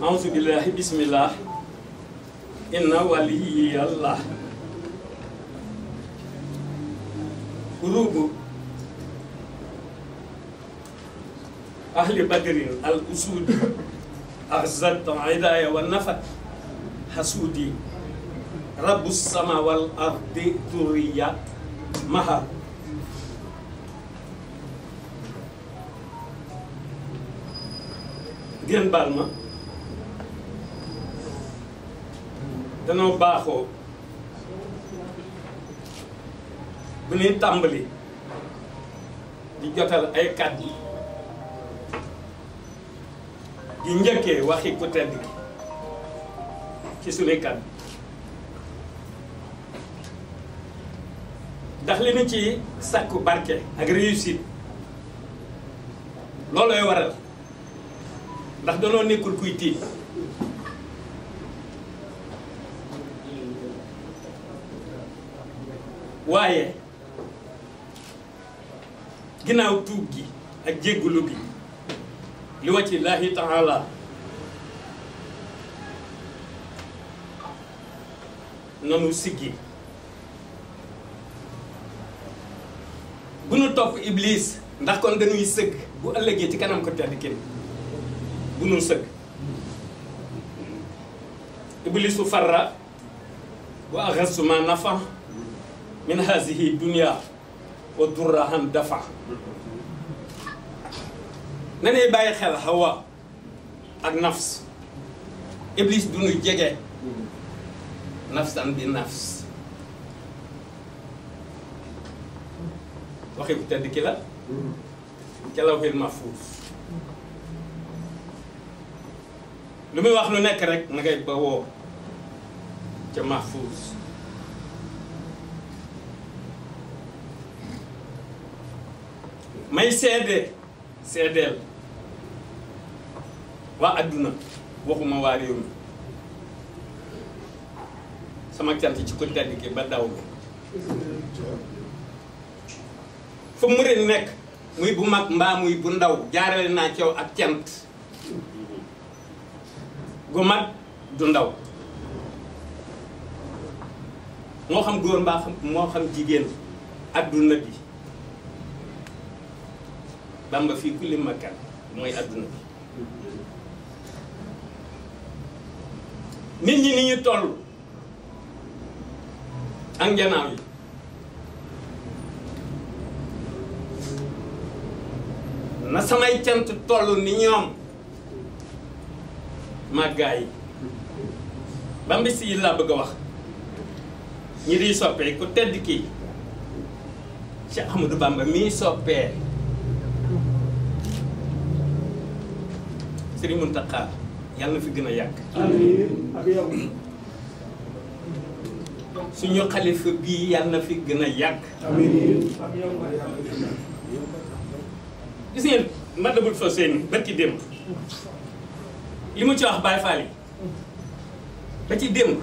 auzu billahi bismillah inna waliyallah urubu ahli badrin al usudi arzat idaya wa nafat hasudi rabbus sama wal ardi turiya maha ngeen baal ma danoo baaxoo bu ñuy tàmbali di jotal ay kàddu di njëkkee waxi ku tedd gi ci suñuy kàddu ndax li ñu ci sàkku barke ak réussite loolooy waral ndax danoo nekkul kuy tiit waaye ginnaaw tuub gi ak jéggulu gi li wacci laahi taala nanu siggi bu nu topp iblis ndax kon dañuy sëgg bu ëllëgee ci kanam ko tedd kenn bu nu sëgg iblisu farra wa axasu ma nafa min hazihi dunia wa durrahan dafa nanee bàyyi xel hawa ak nafs iblis du nu jege nafsan bi nafs waxi bu tedd ki la ca lawhil mahfuus lu muy wax lu nekk rek na ngay bawoo ca mahfuus may seedeel waa adduna waxuma waa réew mi sama cant ci ko tedd ki ba daw bi fu murid nekk muy bu mag mbaa muy bu ndaw jaarale naa ci yow ak cant gu mag du ndaw moo xam góor mbaa moo xam jigéen adduna bi Bamba fii kulli makkan mooy adduna bi nit ñi ni ñu toll ak njanaaw yi na samay cant toll ni ñoom màggaay yi Bamba si laa bëgg a wax ñi di soppee ku tedd kii Cheikh Ahmadou Bamba mii soppee Sëriñ Muntaxa yàlla na fi gën a yàgg amiin suñu xalifa bii yàlla na fi gën a yàgg amiin gis ngeen Matlaboul Fawzayni barki démb li mu ci wax Baay Faal yi ba ci démb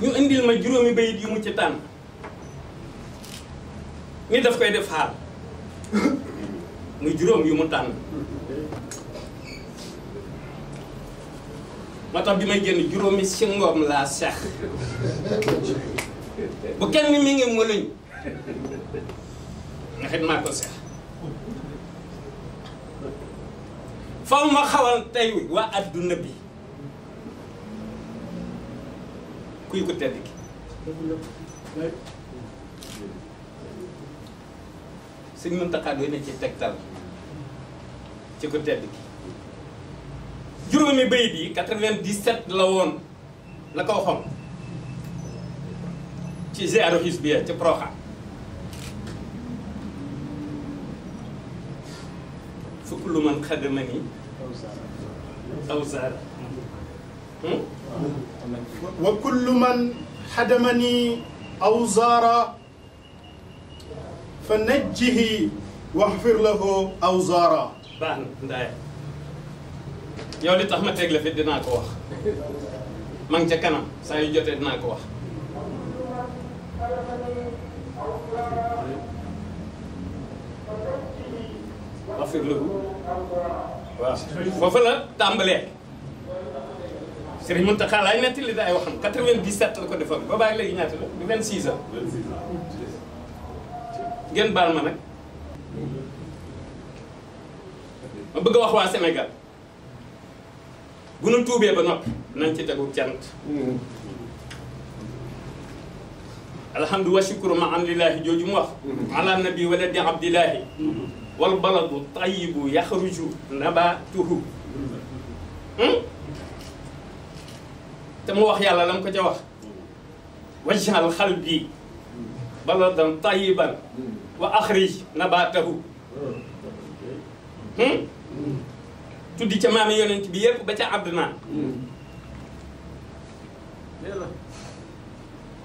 ñu indil ma juróomi bayit yu mu ci tànn ni daf koy def xaal muy juróom yu mu tànn moo tax bi may génn juróomi si ngoom laa seex bu kenn mi ngi mënuñ nga xet maa ko seex faw ma xawal tey waa adduna bi kuy ko tedd ki Sëñ Muntaxa doy na ci tegtal ci ko tedd ki juróomi bayit yi 97 la woon la ko waxoon ci ziaru Hizbiyya ci Proxa fukk lu man xadamani aw zaara wa kullu man xadamani aw zaara fa najjihi waxfir lahu aw zaara. baax na ndaay yow li tax ma teg la fi dinaa ko wax ma ngi ca kanam saa yu jotee dinaa ko wax waxfir lahu waaw foofu la tàmbalee Serigne Mountakha laay nettali daay waxam 97 la ko defoon boobaa léegi ñaata la du 26 ans ngeen baal ma nag ma bëgg a wax waa Sénégal bu nu tuubee ba noppi nañ ci tegu cant alhamdu wa shukru ma an lillahi jooju mu wax ala nabi waladi abdillahi wal baladu tayyibu yaxruju nabatuhu te mu wax yàlla la mu ko ca wax wajhal xalbi baladan tayyiban wa axrij nabatahu tuddi ca maami yonent bi yépp ba ca àdduna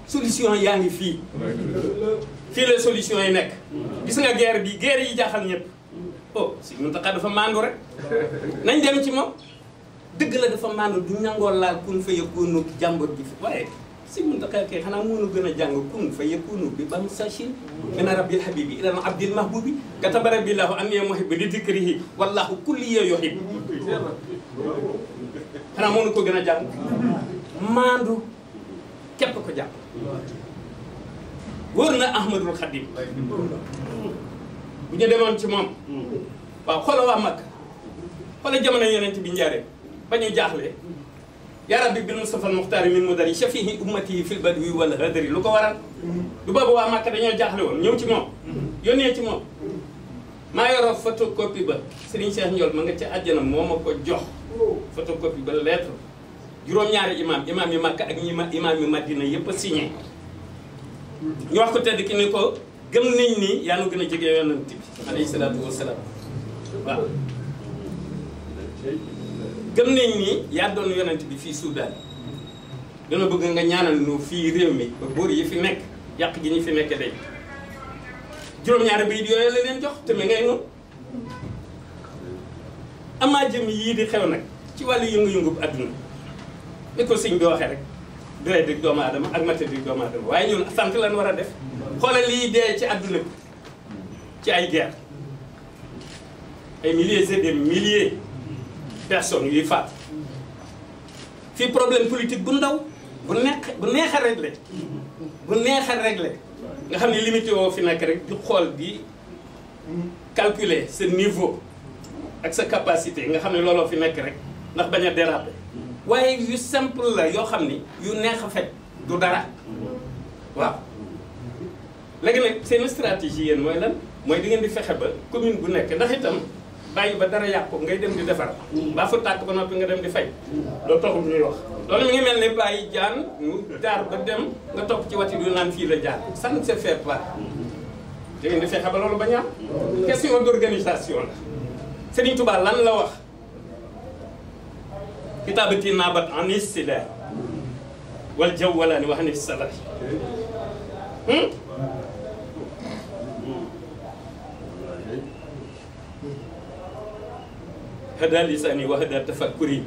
solution yaa ngi fii la solution yi nekk gis nga guerre yi jaaxal ñëpp oh si Mountakha dafa maandu rek nañ dem ci moom dëgg la dafa maandu du nangoo laal kun fa yëkkoonu jàmbur gi fi waaye si Mountakha kay xanaa mënu gën a jàng kun fa yëkkoonu bi bam sachin min rabbil habibi ila abdil mahbubi kataba rabbillahu anni muhibbu li dhikrihi wallahu kulli yuhib xanaa mënu ko gën a jàng maandu képp ko jàpp wóor na Ahmadul Khadim bu ñu demoon ci moom waaw xoolal waa Makka xoolal jamono yonent bi njaaree ba ñu jaaxle yaa rabbi bil Mustafa al Muxtaari min mudari shafihi ummati fil badwi wal hadari lu ko waral du boobu waa Makka dañoo jaaxle woon ñëw ci moom yónnee ci moom maa yoroo photocopie ba Serigne Cheikh Ndiol ma nga ca àjjana moo ma ko jox photocopie ba lettre juróom-ñaari imaam yi Makka ak imaam yi Madina yëpp a signé ñu wax ko tedd ki ni ko gëm nañ ni yaa nu gën a jege yonent bi alayhi salaatu wasalaam waaw gëm nañ ni yaa doon yonent bi fii Soudan dana bëgg nga ñaanal nu fii réew mi ba buur yi fi nekk yàq gi ñu fi nekk day juróom-ñaari bayit yooyu la leen jox te mi ngay noonu amaa jëm yii di xew nag ci wàllu yëngu-yëngu àdduna ni ko sëñ bi waxee rek doy dig doomu aadama ak mate dig doomu aadama waaye ñun sant lan war a def xoolal lii dee ci àdduna bi ci ay guerre ay milliers et des milliers personnes yuy faat fii problème politique bu ndaw bu neex a réglé nga xam ne limité woo fi nekk rek di xool di calculer sa niveau ak sa capacité nga xam ne looloo fi nekk rek ndax bañ a déraper waaye yu simple la yoo xam ni yu neex a fekk du dara waaw léegi nag seen stratégie yéen mooy lan mooy di ngeen di fexe ba commune bu nekk ndax itam bàyyi ba dara yàqu ngay dem di defar baa fa tàkk ba noppi nga dem di fay loolu taxul ñuy wax loolu mi ngi mel ne bàyyi jaan mu jaar ba dem nga topp ci wati du naan fii la jaar ça ne se fait pas da ngeen di fexe ba loolu ba ñaam question d'organisation la Serigne Touba lan la wax kitaabati naabat an istila wal jawwalaani wax ni salari hada lisaani wa hada tafakkuri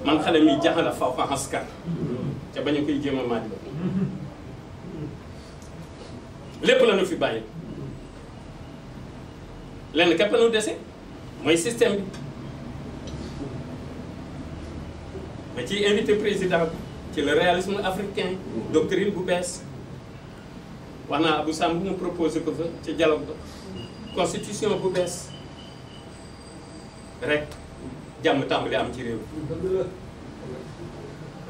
man xale mi jaxala fawqa askar ca bañ a koy jéem a maadi lépp la nu fi bàyyi lenn képp nu dese mooy système bi ma ciy invité président ci le réalisme africain doctrine bu bees wax naa Abou Samb bu mu proposé ko fa ci dialogue ba constitution bu bees rek jàmm tàmbali am ci réew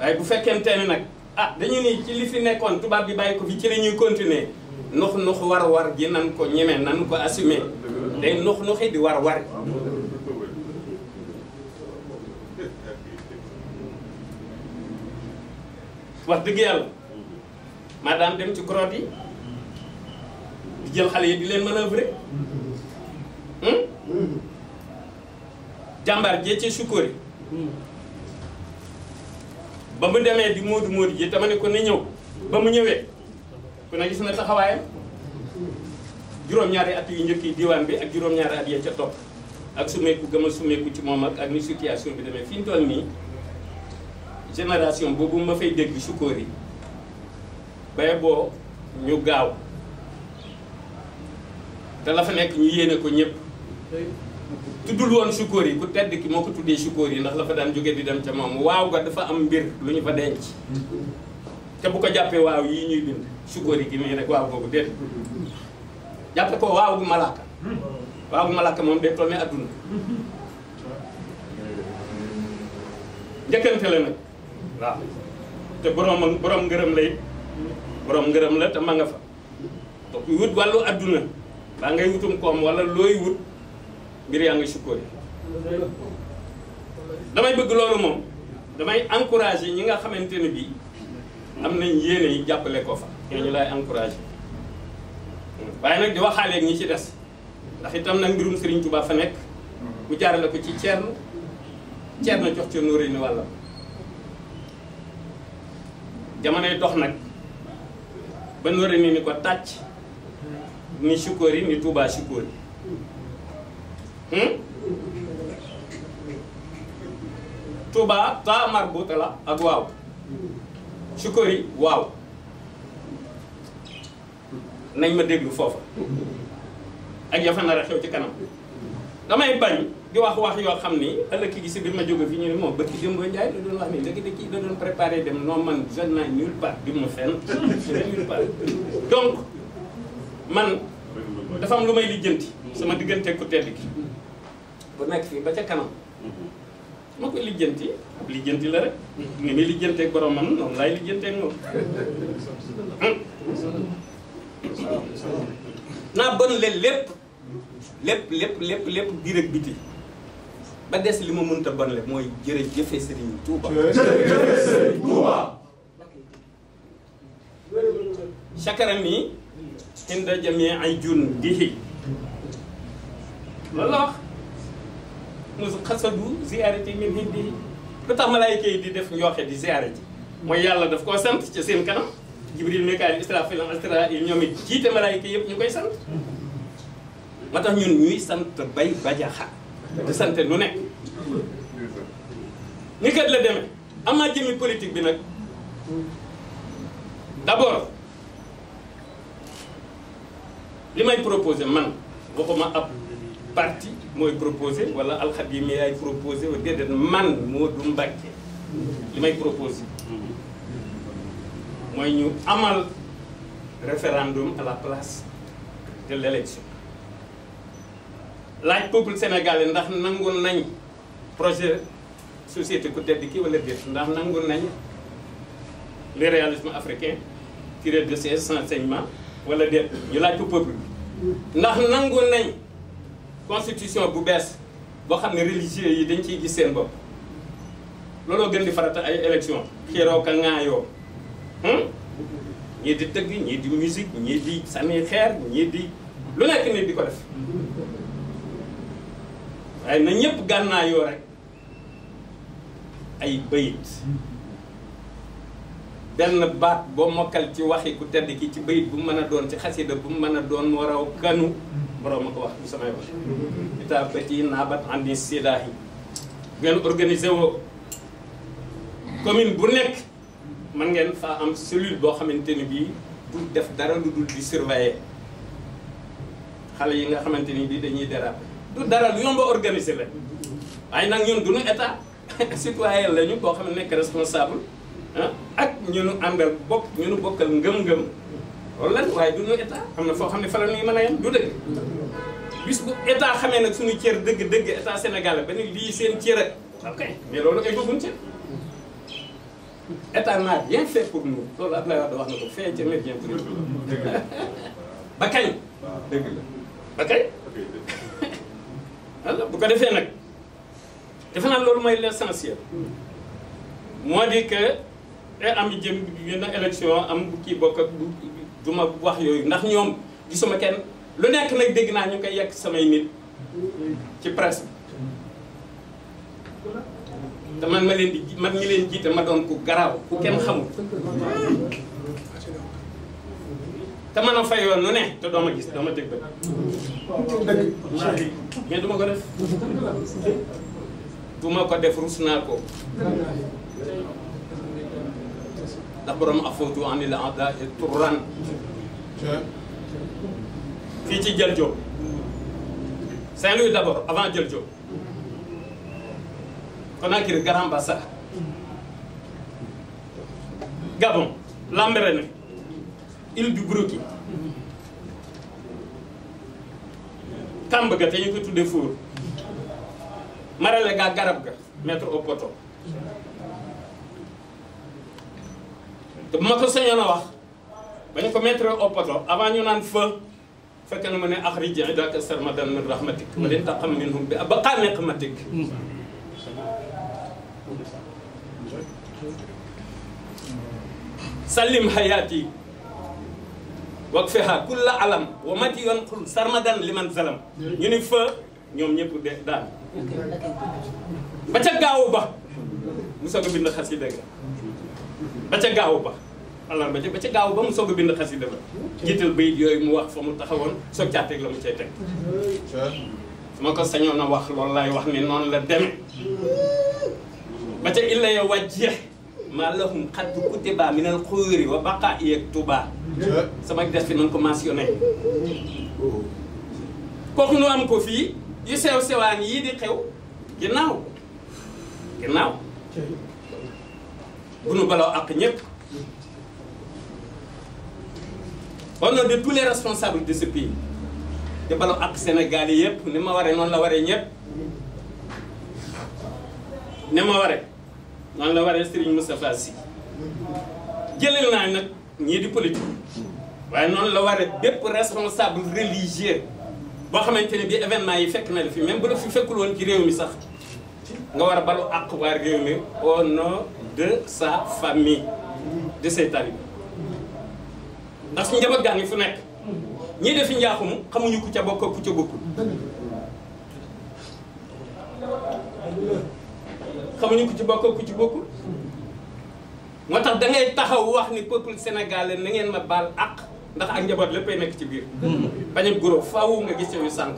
waaye bu fekkente ne nag ah dañu ni ci li fi nekkoon tubaab bi bàyyi ko fi ci la ñuy continuer nux war ji nan ko ñeme nan ko assumer day nuxi di war wax dëgg yàlla maa daan dem ci grotte yi di jël xale yi di leen manœuvrer jàmbaar jee ci Sukori ba mu demee di Moodu ji dama ne ko na ñëw ba mu ñëwee ku ne gis na taxawaayam juróom-ñaari at yu njëkk yi diwaan bi ak juróom-ñaari at ya ca topp ak sumeeku gëm a sumeeku ci moom ak ni situation bi demee fi ñu toll nii génération boobu ma fay dégg Sukori baye boo ñu gaaw te la fa nekk ñu yéene ko ñëpp tuddul woon sukóor yi ku tedd ki moo ko tuddee sukóor yi ndax la fa daan jóge di dem ca moom waaw ga dafa am mbir lu ñu fa denc te bu ko jàppee waaw yii ñuy bind sukóor yi gi nii rek waaw boobu déet jàppe ko waaw gu malaaka waaw gu malaaka moom day toll ne adduna njëkkante la nag waaw te borom ngërëm la it borom ngërëm la te ma nga fa donc wut wàllu adduna baa ngay wutum koom wala looy wut mbir yaa ngi sukkoori damay bëgg loolu moom damay encouragé ñi nga xamante ne bii am nañ yéene yi jàppale ko fa ñooñu laay encouragé waaye nag di waxaaleeg ñi ci des ndax itam nag mbirum Serigne Touba fa nekk mu jaarale ko ci Thierno jox ca nóoré ni wàllam jamonoy dox nag ba nóoré ni ko tàcc ni sukkoori ni Touba sukkoori Touba ta marbuta la ak waaw sukkoori waaw nañ ma déglu foofa ak ya fa nar a xew ci kanam damay bañ di wax yoo xam ni ëllëg ki si biir ma jóge fi ñu ne moom bëkki Demba Ndiaye da doon wax ni léegi kii da doon préparé dem non man je n'ai nulle part bi ma fenn nulle part donc man dafa am lu may lijjanti sama diggante ku tedd ki bu nekk fii ba ca kanam ma koy lijjanti la rek ni muy lijjanteeg boromam noonu laay lijjanteeg moom naa bon leen lépp biir ak biti ba des li ma mënta bon le mooy jërëjëfe Serigne Touba. jërëjëfe Serigne Touba. chakaran nii inda jamii ay jun dihi loolu la wax mus xasadu ziyaarati min hindi lu tax malaayika yi di def njooxe di ziyaare ji mooy yàlla daf koo sant ca seen kanam Jibril Mikaayil Israafil Asraayil ñoom it jiite malaayika yëpp ñu koy sant moo tax ñun ñuy sant bay bajaxa di sant lu nekk ni kat la demee amaa jëmi politique bi nag d'abord li may proposé man waxuma ab parti mooy proposé wala alxadim yaay proposé wa déedéet man Modou Mbacké li may proposé mooy ñu amal référendum à la place de l'élection laaj peuple sénégalais ndax nangu nañ projet société ku tedd ki wala déet ndax nangu nañ le réalisme africain tiré de ses enseignements wala déet ñu laaj ko peuple bi ndax nangu nañ constitution bu bees boo xam ne religieux yi dañ ciy gis seen bopp looloo gën di farata ay élection xiiroo ka ŋaayoo ñii di tëgg ñii di musique ñii di sànni xeer ñii di lu nekk nit di ko def waaye na ñëpp gànnaayoo rek ay bayit benn baat boo mokkal ci waxi ku tedd ki ci bayit bu mu mën a doon ci xasida bu mu mën a doon moo raw kanu borom ma ko wax bu samay wax ita bati naabat andi sidaahi ngeen organisé woo commune bu nekk man ngeen faa am cellule boo xamante ni bii du def dara lu dul di surveiller xale yi nga xamante ni bii dañuy déraper du dara lu yomb a organiser la waaye nag ñun duñu état citoyen lañu boo xam ne nekk responsable ak ñu nu àndal bokk ñu nu bokkal ngëm-ngëm loolu lan waaye duñu état am na foo xam ne fa la ñuy mën a yem du dëgg bis bu état xamee nag suñu cër dëgg état sénégalais ba ni lii seen cër ak ok mais loolu ay bëgguñ ci état n'a rien fait pour nous loolu Abdoulaye Wade wax na ko fait ca rien pour nous ba kañ dëgg la ba kañ walla bu ko defee nag defe naa loolu mooy l'essentiel moo di que am jëm yenn élection am kii bokk ak du ma wax yooyu ndax ñoom gisuma kenn lu nekk nag dégg naa ñu koy yekk samay nit ci presse te man ma leen di man ñi leen jiite ma doon ku garaaw ku kenn xamul te man a fayoon nu ne te doo ma gis doo ma teg bët mais duma ko def duma ko def rus naa ko ndax borom afootu anil aada et turan fii ci Jal Diop Saint-Louis d'abord avant Diel Diop Conakry Grand Bassam Gabon Lambaréné île du Brooki Kamba ga te ñu ko tuddee Four Marale ga garab ga mettre au poteau te bu ma ko sañoon a wax ba ñu ko mettre au poteau avant ñu naan feu fekk na ma ne axrij ibaadaka sarmadan min rahmatik wa lintaqam minhum bi abqa niqmatik sallim hayati wakfiha kulla alam wa mati yanqul sarmadan liman zalam ñu ni feu ñoom ñëpp de daan ba ca gaawu ba mu soog a bind xasida ga ba ca gaawu ba alors ba ca gaawu ba mu soog a bind xasida ba jiital bayit yooyu mu wax fa mu taxawoon soog caa teg la mu cay teg su ma ko sañoon a wax loolu laay wax ni noonu la demee ba ca illa ya wajjeex maa lahum xadd kutiba minal xuyuri wa baqa yeeg tuba sama des fi nañ ko mentionné kooku nu am ko fii yu sew sewaan yii di xew ginnaaw bu nu baloo ak ñëpp au nom de tous les responsables de ce pays te baloo ak Sénégal yi yëpp ni ma waree noonu la waree ñëpp ni ma waree noonu la waree Serigne Moustapha Sy jëlal naa nag ñii di politique waaye noonu la waree bépp responsable religieux boo xamante ne bii événement yi fekk na la fi même bu la fi fekkul woon ci réew mi sax nga war a balu àq waa réew mi au nom de sa famille de ses talibés ndax su njaboot gaa ngi fu nekk ñii defi njaaxum xamuñu ku ca bokk ku ca bokkul xamuñu ku ci bokk ku ci bokkul moo tax da ngay taxaw wax ni peuple sénégalais na ngeen ma baal àq ndax ak njaboot léppay nekk ci biir bañu goro faaw nga gis yu sànq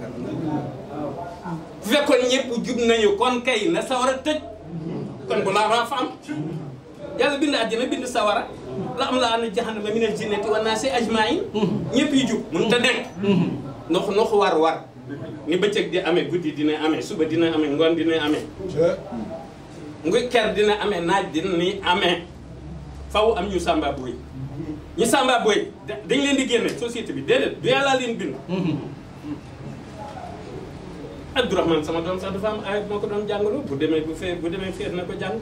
bu fekkoon ñëpp jub nañu kon kay na sawara tëj kon bu laa fa am yàlla bind àddina bind sawara la am la ana jahannama minal jinnati wan naasi ajmaïn ñëpp yi jub mun ta nekk nox war ni bëccëg di amee guddi dina amee suba dina amee ngoon dina amee nguy ker dina amee naaj dina ni amee faw am ñu sàmba boy ñu sàmba boy dañ leen di génne société bi déedéet du yàlla leen bind Abdourahmane sama doom sax dafa am ay moo ko doon jàngaloo bu demee feer na ko jàng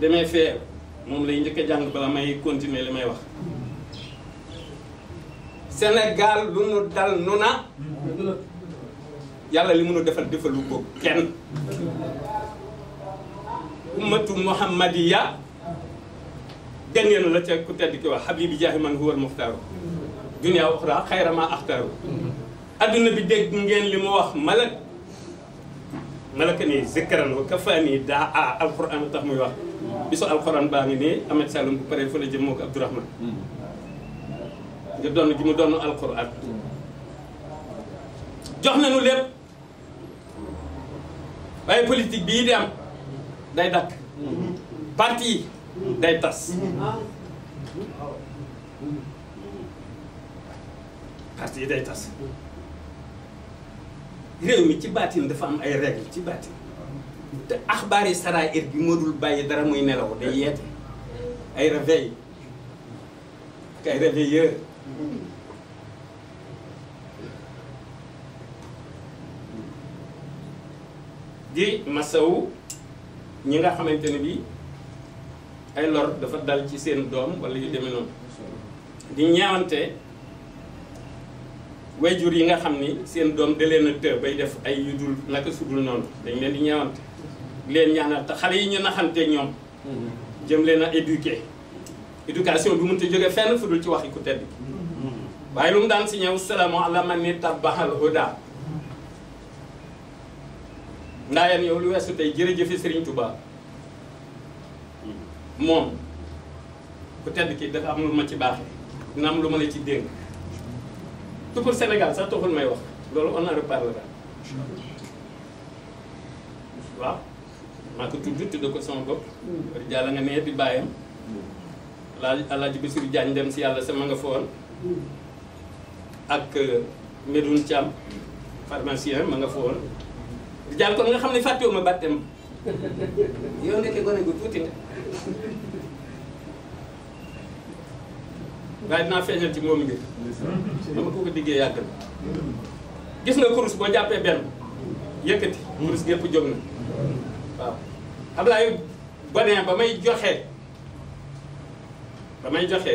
demee feer moom lay njëkk a jàng bala may continuer li may wax Sénégal lu nu dal nu na yàlla li mënu defal defalu ko kenn ummatu muhammadiya dégg ngeen la ca ku tedd ki wax habibi jaahi man huwal muxtaaru dunya uxra xayra ma axtaaru adduna bi dégg ngeen li mu wax malaka ni zikran wa kafaani daa a alquran tax muy wax bisu alquran baa ngi nii Ahmed Saloum bu paree fa la jëm moo ko Abdourahmane nga doon gi mu doon alquran jox nañu lépp waaye politique bii di am day dakk parti yi day tas parti yi day tas réew mi ci baatin dafa am ay règle ci baatin te axbaar yi sarair bi moo dul bàyyi dara muy nelaw day yeete ay réveil ak ay réveilleur di masawu ñi nga xamante ne bii ay lor dafa dal ci seen doom wala yu demee noonu di ñaawante wayjur yi nga xam ni seen doom da leen a të bay def ay yu dul naka sudul noonu dañ leen di ñaawante leen ñaanal te xale yi ñu naxanteeg ñoom jëm leen a éduquer éducation bi mënut a jóge fenn fu dul ci waxi ku tedd waaye lu mu daan si ñëw salaamu ala man ni tabaxal huda ndaayam yow lu weesu tey jërëjëfe Serigne Touba moom ku tedd ki dafa am lu ma ci baaxee dina am lu ma la ci dénk tout pour Sénégal sax taxul may wax loolu on en reparlera waaw maa ko tudd ko sama bopp jàlla nga nee di bàyyam Alaaji Bassirou Diagne dem si yàlla sama nga foon ak Medoune Thiam pharmacien ma nga fa woon jàll kon nga xam ne fàttewuma bàttem yow nekkee gone gu tuuti nga waaye dinaa feeñal ci moom mbir dama ko diggee yàgg na gis nga kurus boo jàppee benn yëkkati kurus gépp jóg na waaw Ablaye Bodin ba may joxe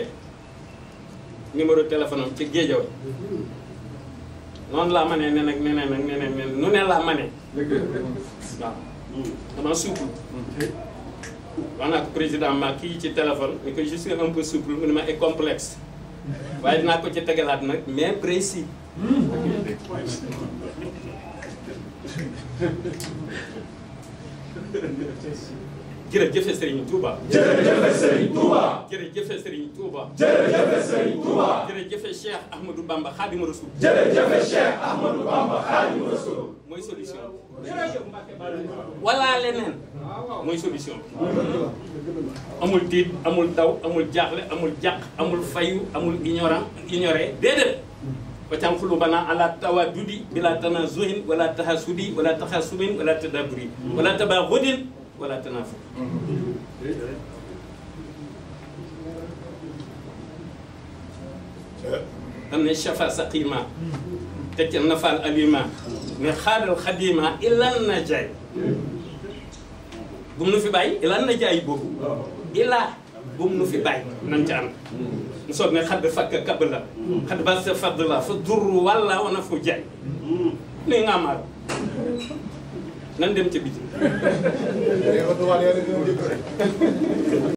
numéro téléphone am ci Géejawaay noonu laa manee ne nag neneen nu ne laa manee waaw dama souple wax naa ko président ma kii ci téléphone ni ko je suis un peu souple mu ne ma est complexe waaye dinaa ko ci tegalaat nag mais précis jërëjëf Serigne Touba. jërëjëf Serigne Touba. jërëjëf Serigne Touba. jërëjëf Serigne Touba. jërëjëf Cheikh Ahmadou Bamba Khadimou Rassoul. jërëjëf Cheikh Ahmadou Bamba Khadimou Rassoul. mooy solution. wala leneen mooy solution. amul tiit amul daw amul jaaxle amul jàq amul fayu amul ignoré déedéet. wacam xulubana ala tawadudi bila tanazuhin wala tahasudi wala taxasubin wala tadaburi wala tabaxudin wala tanafu am ne shafa saqima te ca nafal alima ne xaaral xadima ilan na jaay bu mu nu fi bàyyi ilan na jaay boobu ilaa bu mu nu fi bàyyi nan ca ànd mu soog ne xadd fakk kab la xadd ba sa fadd la fa dur walla wana fu jaay ni nga amaat nan dem ca biti